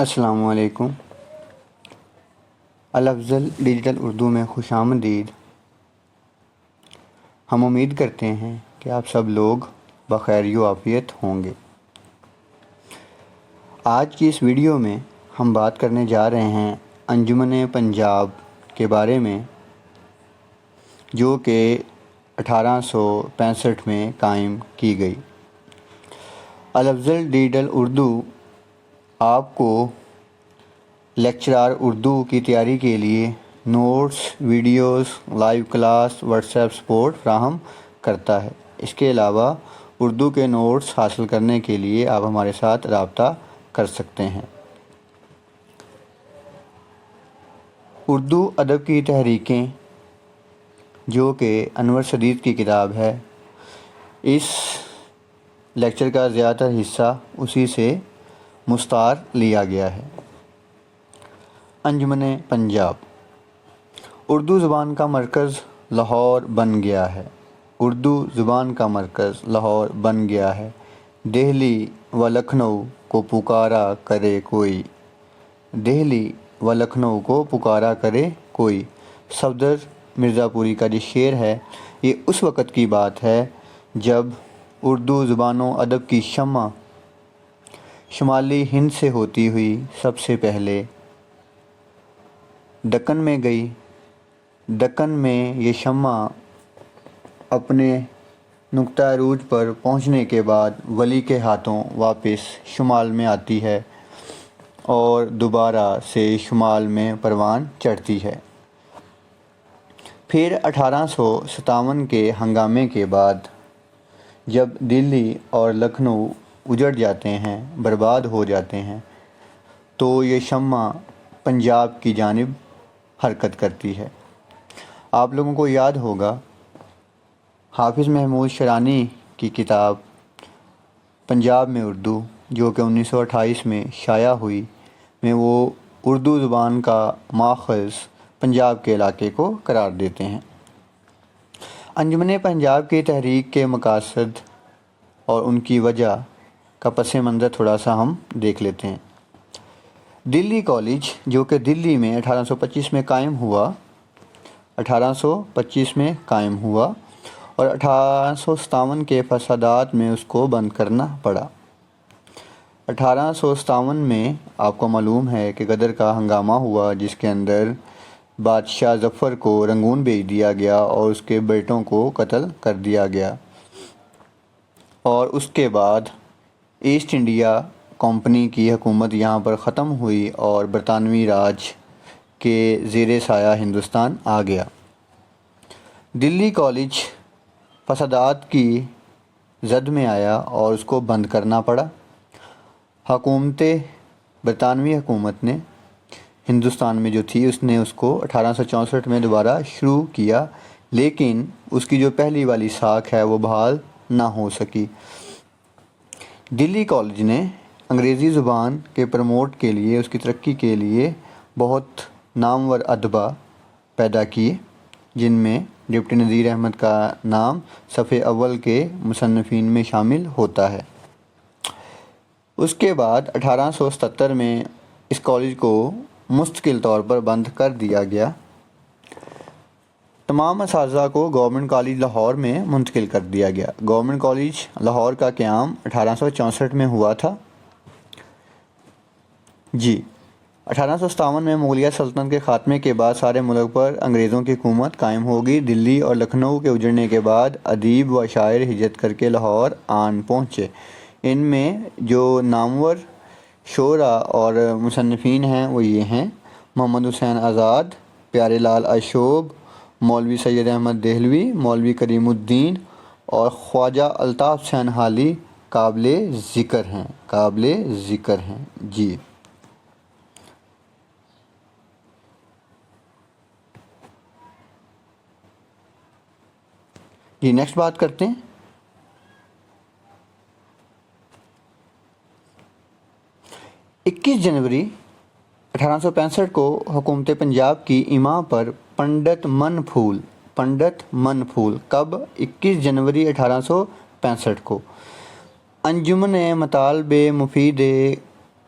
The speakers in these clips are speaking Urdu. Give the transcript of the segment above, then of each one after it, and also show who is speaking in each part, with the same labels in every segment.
Speaker 1: السلام علیکم۔ الافضل ڈیجیٹل اردو میں خوش آمدید۔ ہم امید کرتے ہیں کہ آپ سب لوگ بخیر و عافیت ہوں گے۔ آج کی اس ویڈیو میں ہم بات کرنے جا رہے ہیں انجمن پنجاب کے بارے میں، جو کہ 1865 میں قائم کی گئی۔ الافضل ڈیجیٹل اردو آپ کو لیکچرار اردو کی تیاری کے لیے notes, videos, live class, WhatsApp support فراہم کرتا ہے۔ اس کے علاوہ اردو کے نوٹس حاصل کرنے کے لیے آپ ہمارے ساتھ رابطہ کر سکتے ہیں۔ اردو ادب کی تحریکیں، جو کہ انور سدید کی کتاب ہے، اس لیکچر کا زیادہ تر حصہ اسی سے مستعار لیا گیا ہے۔ انجمن پنجاب اردو زبان کا مرکز لاہور بن گیا ہے۔ اردو زبان کا مرکز لاہور بن گیا ہے۔ دہلی و لکھنؤ کو پکارا کرے کوئی، دہلی و لکھنؤ کو پکارا کرے کوئی۔ صفدر مرزا پوری کا جو شعر ہے، یہ اس وقت کی بات ہے جب اردو زبان و ادب کی شمع شمالی ہند سے ہوتی ہوئی سب سے پہلے دکن میں گئی۔ دکن میں یہ شمع اپنے نقطہ عروج پر پہنچنے کے بعد ولی کے ہاتھوں واپس شمال میں آتی ہے اور دوبارہ سے شمال میں پروان چڑھتی ہے۔ پھر 1857 کے ہنگامے کے بعد جب دلی اور لکھنؤ اجڑ جاتے ہیں، برباد ہو جاتے ہیں، تو یہ شمع پنجاب کی جانب حرکت کرتی ہے۔ آپ لوگوں کو یاد ہوگا حافظ محمود شرانی کی کتاب پنجاب میں اردو، جو کہ 1928 میں شائع ہوئی، میں وہ اردو زبان کا ماخذ پنجاب کے علاقے کو قرار دیتے ہیں۔ انجمن پنجاب کی تحریک کے مقاصد اور ان کی وجہ کا پس منظر تھوڑا سا ہم دیکھ لیتے ہیں۔ دلی کالج، جو کہ دلی میں 1825 میں قائم ہوا، 1825 میں قائم ہوا اور 1857 کے فسادات میں اس کو بند کرنا پڑا۔ 1857 میں آپ کو معلوم ہے کہ غدر کا ہنگامہ ہوا، جس کے اندر بادشاہ ظفر کو رنگون بھیج دیا گیا اور اس کے بیٹوں کو قتل کر دیا گیا، اور اس کے بعد ایسٹ انڈیا کمپنی کی حکومت یہاں پر ختم ہوئی اور برطانوی راج کے زیر سایہ ہندوستان آ گیا۔ دلی کالج فسادات کی زد میں آیا اور اس کو بند کرنا پڑا۔ برطانوی حکومت نے ہندوستان میں جو تھی، اس نے اس کو 1864 میں دوبارہ شروع کیا، لیکن اس کی جو پہلی والی ساکھ ہے وہ بحال نہ ہو سکی۔ دلی کالج نے انگریزی زبان کے پروموٹ کے لیے، اس کی ترقی کے لیے بہت نامور ادبا پیدا کیے، جن میں ڈپٹی نذیر احمد کا نام صفحے اول کے مصنفین میں شامل ہوتا ہے۔ اس کے بعد 1877 میں اس کالج کو مستقل طور پر بند کر دیا گیا۔ تمام اساتذہ کو گورنمنٹ کالج لاہور میں منتقل کر دیا گیا۔ گورنمنٹ کالج لاہور کا قیام 1864 میں ہوا تھا۔ 1857 میں مغلیہ سلطنت کے خاتمے کے بعد سارے ملک پر انگریزوں کی حکومت قائم ہو گئی۔ دلی اور لکھنؤ کے اجڑنے کے بعد ادیب و شاعر ہجرت کر کے لاہور آن پہنچے۔ ان میں جو نامور شعراء اور مصنفین ہیں وہ یہ ہیں: محمد حسین آزاد، پیارے لال اشوب، مولوی سید احمد دہلوی، مولوی کریم الدین اور خواجہ الطاف حسین حالی قابل ذکر ہیں۔ نیکسٹ بات کرتے ہیں۔ 21 جنوری 1865 کو حکومت پنجاب کی ایما پر پنڈت من پھول کب 21 جنوری 1865 کو انجمن مطالب مفید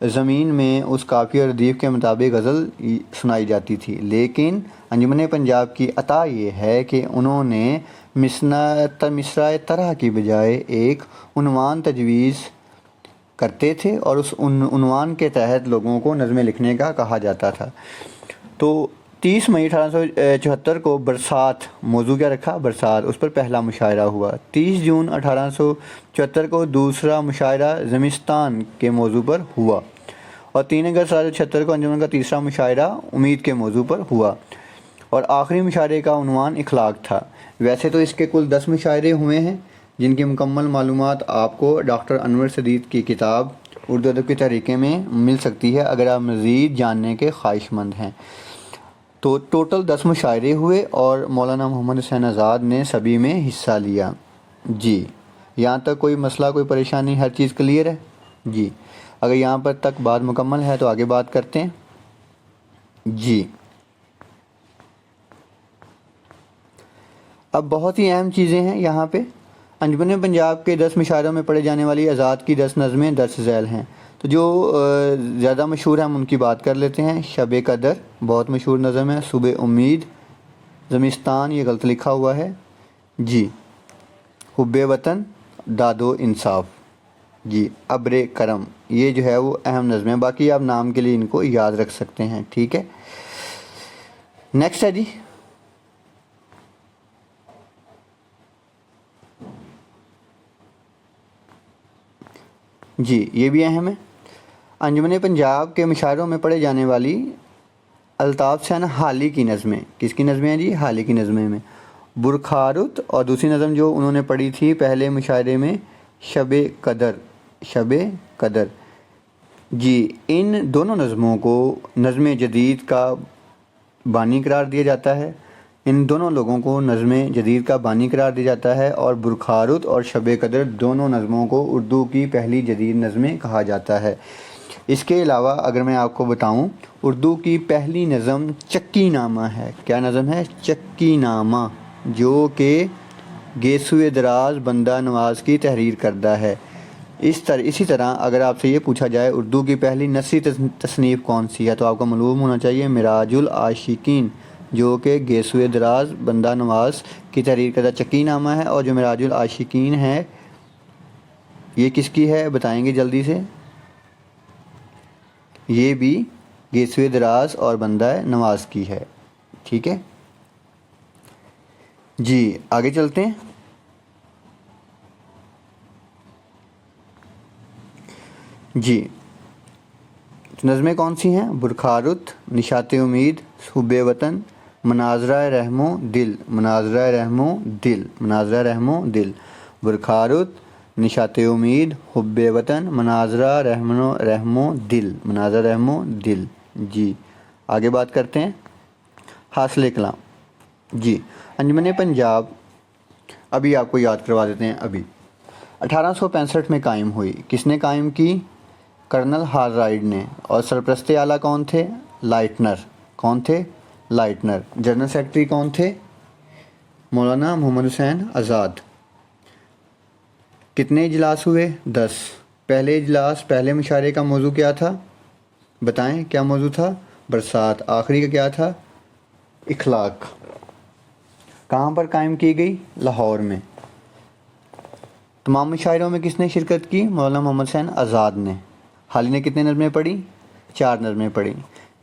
Speaker 1: زمین میں اس قافیہ اور ردیف کے مطابق غزل سنائی جاتی تھی، لیکن انجمن پنجاب کی عطا یہ ہے کہ انہوں نے مصرع طرح کی بجائے ایک عنوان تجویز کرتے تھے اور اس عنوان کے تحت لوگوں کو نظمیں لکھنے کا کہا جاتا تھا۔ تو 30 مئی 1874 کو برسات، موضوع کیا رکھا؟ برسات، اس پر پہلا مشاعرہ ہوا۔ 30 جون 1874 کو دوسرا مشاعرہ زمستان کے موضوع پر ہوا، اور 3 اگست 1876 کو انجمن کا تیسرا مشاعرہ امید کے موضوع پر ہوا، اور آخری مشاعرے کا عنوان اخلاق تھا۔ ویسے تو اس کے کل 10 مشاعرے ہوئے ہیں، جن کی مکمل معلومات آپ کو ڈاکٹر انور سدید کی کتاب اردو ادب کے طریقے میں مل سکتی ہے اگر آپ مزید جاننے کے خواہش مند ہیں۔ تو ٹوٹل 10 مشاعرے ہوئے اور مولانا محمد حسین آزاد نے سبھی میں حصہ لیا۔ جی، یہاں تک کوئی مسئلہ، کوئی پریشانی، ہر چیز کلیئر ہے؟ جی، اگر یہاں پر تک بات مکمل ہے تو آگے بات کرتے ہیں۔ جی، اب بہت ہی اہم چیزیں ہیں یہاں پہ۔ انجمن پنجاب کے 10 مشاعروں میں پڑھی جانے والی آزاد کی 10 نظمیں درج ذیل ہیں۔ تو جو زیادہ مشہور ہیں ہم ان کی بات کر لیتے ہیں۔ شب قدر بہت مشہور نظم ہے، صبح امید، زمستان یہ غلط لکھا ہوا ہے، جی، حب وطن، داد و انصاف، جی، ابر کرم، یہ جو ہے وہ اہم نظمیں ہیں، باقی آپ نام کے لیے ان کو یاد رکھ سکتے ہیں، ٹھیک ہے۔ نیکسٹ ہے جی، یہ بھی اہم ہے۔ انجمن پنجاب کے مشاعروں میں پڑھے جانے والی الطاف حسین حالی کی نظمیں، کس کی نظمیں ہیں جی؟ حالی کی نظمیں میں برخارت، اور دوسری نظم جو انہوں نے پڑھی تھی پہلے مشاعرے میں شب قدر، شب قدر، جی، ان دونوں نظموں کو نظم جدید کا بانی قرار دیا جاتا ہے، ان دونوں لوگوں کو نظم جدید کا بانی قرار دیا جاتا ہے، اور برخارت اور شب قدر دونوں نظموں کو اردو کی پہلی جدید نظمیں کہا جاتا ہے۔ اس کے علاوہ اگر میں آپ کو بتاؤں، اردو کی پہلی نظم چکی نامہ ہے۔ کیا نظم ہے؟ چکی نامہ، جو کہ گیسوئے دراز بندہ نواز کی تحریر کردہ ہے۔ اسی طرح اگر آپ سے یہ پوچھا جائے اردو کی پہلی نثری تصنیف کون سی ہے، تو آپ کو معلوم ہونا چاہیے معراج العاشقین، جو کہ گیسوئے دراز بندہ نواز کی تحریر کردہ چکی نامہ ہے، اور جو معراج العاشقین ہے یہ کس کی ہے بتائیں گے جلدی سے؟ یہ بھی گیسوئے دراز اور بندہ نواز کی ہے، ٹھیک ہے جی۔ آگے چلتے ہیں۔ جی، نظمیں کون سی ہیں؟ برخارت، نشاط امید، حب وطن، مناظرہ رحم و دل، مناظرہ رحم و دل، مناظرہ رحم و دل، برخارت، نشاط امید، حب وطن، مناظرہ رحم و دل، مناظرہ رحم و دل، جی۔ آگے بات کرتے ہیں حاصل کلام۔ جی، انجمن پنجاب ابھی آپ کو یاد کروا دیتے ہیں۔ ابھی 1865 میں قائم ہوئی، کس نے قائم کی؟ کرنل ہالرائڈ نے، اور سرپرست اعلیٰ کون تھے؟ لائٹنر، کون تھے؟ لائٹنر۔ جنرل سیکرٹری کون تھے؟ مولانا محمد حسین آزاد۔ کتنے اجلاس ہوئے؟ 10۔ پہلے اجلاس، پہلے مشاعرے کا موضوع کیا تھا بتائیں؟ کیا موضوع تھا؟ برسات۔ آخری کا کیا تھا؟ اخلاق۔ کہاں پر قائم کی گئی؟ لاہور میں۔ تمام مشاعروں میں کس نے شرکت کی؟ مولانا محمد حسین آزاد نے۔ حالی نے کتنے نظمیں پڑھی؟ 4 نظمیں پڑھی۔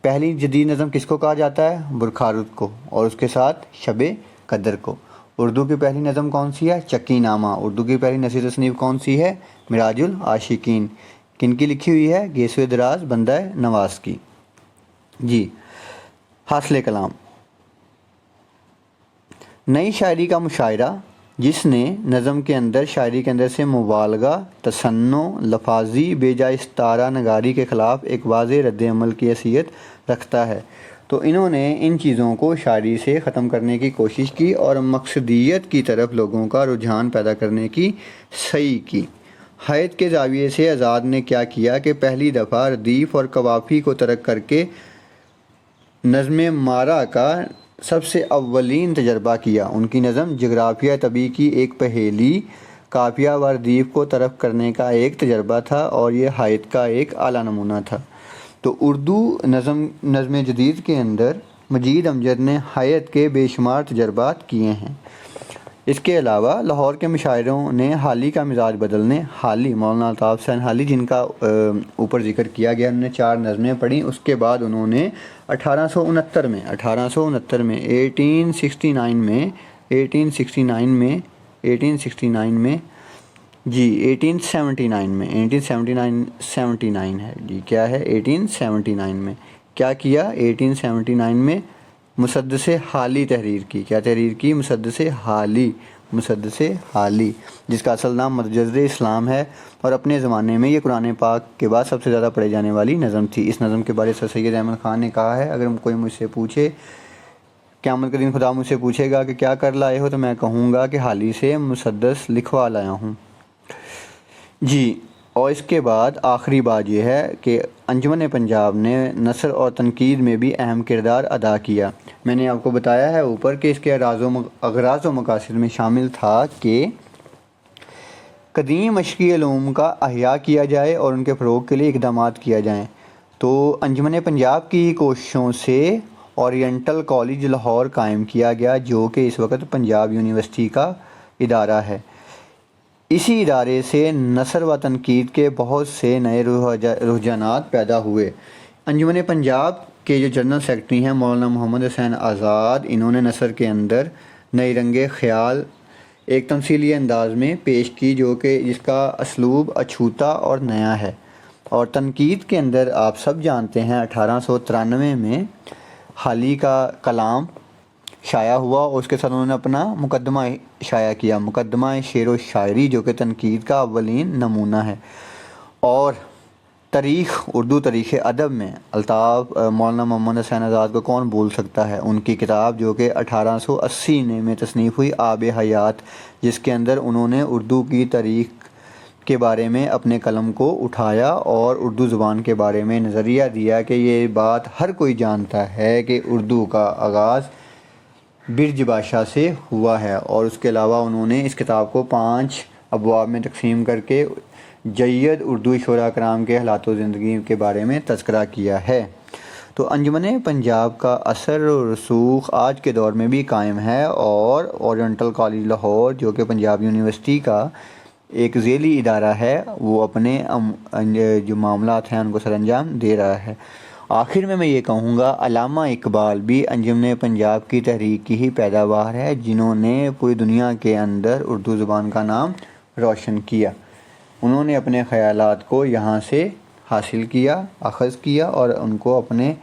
Speaker 1: پہلی جدید نظم کس کو کہا جاتا ہے؟ برخارت کو، اور اس کے ساتھ شب قدر کو۔ اردو کی پہلی نظم کون سی ہے؟ چکی نامہ۔ اردو کی پہلی نثری تصنیف کون سی ہے؟ معراج العاشقین۔ کن کی لکھی ہوئی ہے؟ گیسوئے دراز بندہ نواز کی، جی۔ حاصل کلام، نئی شاعری کا مشاعرہ جس نے نظم کے اندر، شاعری کے اندر سے مبالغہ، تصنع، لفاظی بے جا استعارہ نگاری کے خلاف ایک واضح رد عمل کی حیثیت رکھتا ہے۔ تو انہوں نے ان چیزوں کو شاعری سے ختم کرنے کی کوشش کی اور مقصدیت کی طرف لوگوں کا رجحان پیدا کرنے کی سعی کی۔ حیت کے زاویے سے آزاد نے کیا کیا کہ پہلی دفعہ ردیف اور قوافی کو ترک کر کے نظم مارا کا سب سے اولین تجربہ کیا۔ ان کی نظم جغرافیہ طبی کی ایک پہیلی قافیہ و ردیف کو طرف کرنے کا ایک تجربہ تھا اور یہ حائط کا ایک اعلیٰ نمونہ تھا۔ تو اردو نظم جدید کے اندر مجید امجد نے حائط کے بے شمار تجربات کیے ہیں۔ اس کے علاوہ لاہور کے مشاعروں نے حالی کا مزاج بدلنے، حالی مولانا الطاف حسین حالی جن کا اوپر ذکر کیا گیا، انہوں نے 4 نظمیں پڑھیں، اس کے بعد انہوں نے 1869 میں 1869 میں 1869 میں 1869 میں 1869 میں جی 1879 میں 1879 ہے جی کیا ہے 1879 میں کیا کیا 1879 میں مسدس حالی تحریر کی۔ کیا تحریر کی؟ مسدس حالی جس کا اصل نام متجر اسلام ہے، اور اپنے زمانے میں یہ قرآن پاک کے بعد سب سے زیادہ پڑھے جانے والی نظم تھی۔ اس نظم کے بارے سر سید احمد خان نے کہا ہے، اگر کوئی مجھ سے پوچھے قیامت کے دن خدا مجھ سے پوچھے گا کہ کیا کر لائے ہو، تو میں کہوں گا کہ حالی سے مسدس لکھوا لایا ہوں جی۔ اور اس کے بعد آخری بات یہ ہے کہ انجمن پنجاب نے نثر اور تنقید میں بھی اہم کردار ادا کیا۔ میں نے آپ کو بتایا ہے اوپر کہ اس کے اغراض و مقاصد میں شامل تھا کہ قدیم مشرقی علوم کا احیاء کیا جائے اور ان کے فروغ کے لیے اقدامات کیا جائیں۔ تو انجمن پنجاب کی کوششوں سے اورینٹل کالج لاہور قائم کیا گیا، جو کہ اس وقت پنجاب یونیورسٹی کا ادارہ ہے۔ اسی ادارے سے نثر و تنقید کے بہت سے نئے رجحانات پیدا ہوئے۔ انجمن پنجاب کے جو جنرل سیکرٹری ہیں مولانا محمد حسین آزاد، انہوں نے نثر کے اندر نئی رنگ خیال ایک تمثیلی انداز میں پیش کی، جو کہ جس کا اسلوب اچھوتا اور نیا ہے۔ اور تنقید کے اندر آپ سب جانتے ہیں 1893 میں حالی کا کلام شائع ہوا، اور اس کے ساتھ انہوں نے اپنا مقدمہ شائع کیا، مقدمہ شعر و شاعری، جو کہ تنقید کا اولین نمونہ ہے۔ اور اردو تاریخ ادب میں الطاف مولانا محمد حسین آزاد کو کون بھول سکتا ہے؟ ان کی کتاب جو کہ 1880 میں تصنیف ہوئی، آب حیات، جس کے اندر انہوں نے اردو کی تاریخ کے بارے میں اپنے قلم کو اٹھایا اور اردو زبان کے بارے میں نظریہ دیا کہ یہ بات ہر کوئی جانتا ہے کہ اردو کا آغاز برج بادشاہ سے ہوا ہے۔ اور اس کے علاوہ انہوں نے اس کتاب کو 5 ابواب میں تقسیم کر کے جید اردو شعراء کرام کے حالات و زندگی کے بارے میں تذکرہ کیا ہے۔ تو انجمن پنجاب کا اثر و رسوخ آج کے دور میں بھی قائم ہے، اور اورینٹل کالج لاہور جو کہ پنجاب یونیورسٹی کا ایک ذیلی ادارہ ہے، وہ اپنے جو معاملات ہیں ان کو سر انجام دے رہا ہے۔ آخر میں یہ کہوں گا، علامہ اقبال بھی انجمن پنجاب کی تحریک کی ہی پیداوار ہے، جنہوں نے پوری دنیا کے اندر اردو زبان کا نام روشن کیا۔ انہوں نے اپنے خیالات کو یہاں سے حاصل کیا، اخذ کیا اور ان کو اپنے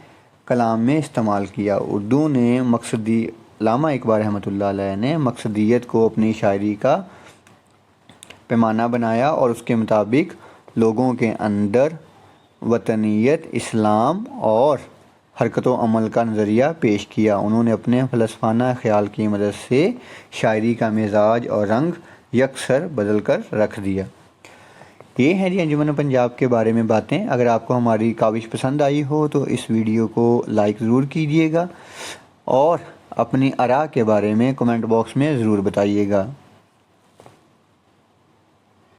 Speaker 1: کلام میں استعمال کیا۔ اردو نے علامہ اقبال رحمۃ اللہ علیہ نے مقصدیت کو اپنی شاعری کا پیمانہ بنایا، اور اس کے مطابق لوگوں کے اندر وطنیت، اسلام اور حرکت و عمل کا نظریہ پیش کیا۔ انہوں نے اپنے فلسفانہ خیال کی مدد سے شاعری کا مزاج اور رنگ یکسر بدل کر رکھ دیا۔ یہ ہیں جی انجمن پنجاب کے بارے میں باتیں۔ اگر آپ کو ہماری کاوش پسند آئی ہو تو اس ویڈیو کو لائک ضرور کیجیے گا، اور اپنی آراء کے بارے میں کمنٹ باکس میں ضرور بتائیے گا۔